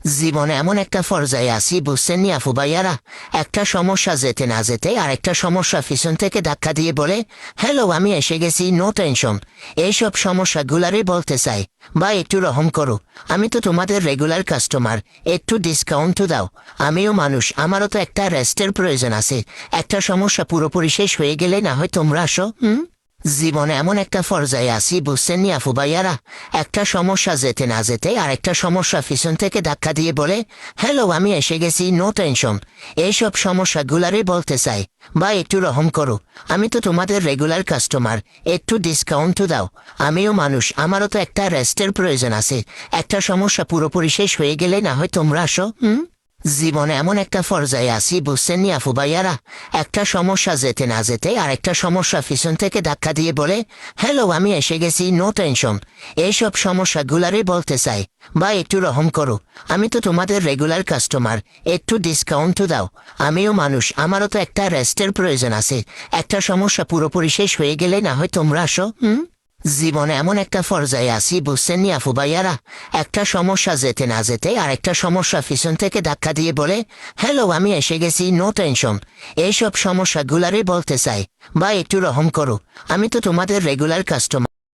জীবনে এমন একটা পর্যায়ে আছি বুঝছেন নি আফু ভাইয়ারা, একটা সমস্যা যেতে না যেতে আরেকটা সমস্যা পিছন থেকে ধাক্কা দিয়ে বলে, হ্যালো আমি এসে গেছি, নো টেনশন। এইসব সমস্যাগুলারই বলতে চাই, ভাই একটু রহম করো, আমি তো তোমাদের রেগুলার কাস্টমার, একটু ডিসকাউন্ট তো দাও। আমিও মানুষ, আমারও তো একটা রেস্টের প্রয়োজন আছে। একটা সমস্যা পুরোপুরি শেষ হয়ে গেলে না হয় তোমরা আসো। জীবনে এমন একটা পর্যায়ে আছি বুঝছেন নি আফু ভাইয়ারা, একটা সমস্যা যেতে না যেতে আরেকটা সমস্যা পিছন থেকে ধাক্কা দিয়ে বলে, হ্যালো আমি এসে গেছি, নো টেনশন। এইসব সমস্যাগুলারই বলতে চাই, ভাই একটু রহম করো, আমি তো তোমাদের রেগুলার কাস্টমার, একটু ডিসকাউন্ট তো দাও। আমিও মানুষ, আমারও তো একটা রেস্টের প্রয়োজন আছে। একটা সমস্যা পুরোপুরি শেষ হয়ে গেলে না হয় তোমরা আসো। জীবনে এমন একটা পর্যায়ে আছি বুঝছেন নি আফু ভাইয়ারা, একটা সমস্যা যেতে না যেতে আরেকটা সমস্যা পিছন থেকে ধাক্কা দিয়ে বলে, হ্যালো আমি এসে গেছি, নো টেনশন। এইসব সমস্যাগুলারই বলতে চাই, ভাই একটু রহম করো, আমি তো তোমাদের রেগুলার কাস্টমার, একটু ডিসকাউন্ট তো দাও। আমিও মানুষ, আমারও তো একটা রেস্টের প্রয়োজন আছে। একটা সমস্যা পুরোপুরি শেষ হয়ে গেলে না হয় তোমরা আসো। জীবনে এমন একটা পর্যায়ে আছি বুঝছেন নি আফু ভাইয়ারা, একটা সমস্যা যেতে না যেতে আরেকটা সমস্যা পিছন থেকে ধাক্কা দিয়ে বলে, হ্যালো আমি এসে গেছি, নো টেনশন। এইসব সমস্যাগুলারই বলতে চাই, ভাই একটু রহম করো, আমি তো তোমাদের রেগুলার কাস্টমার।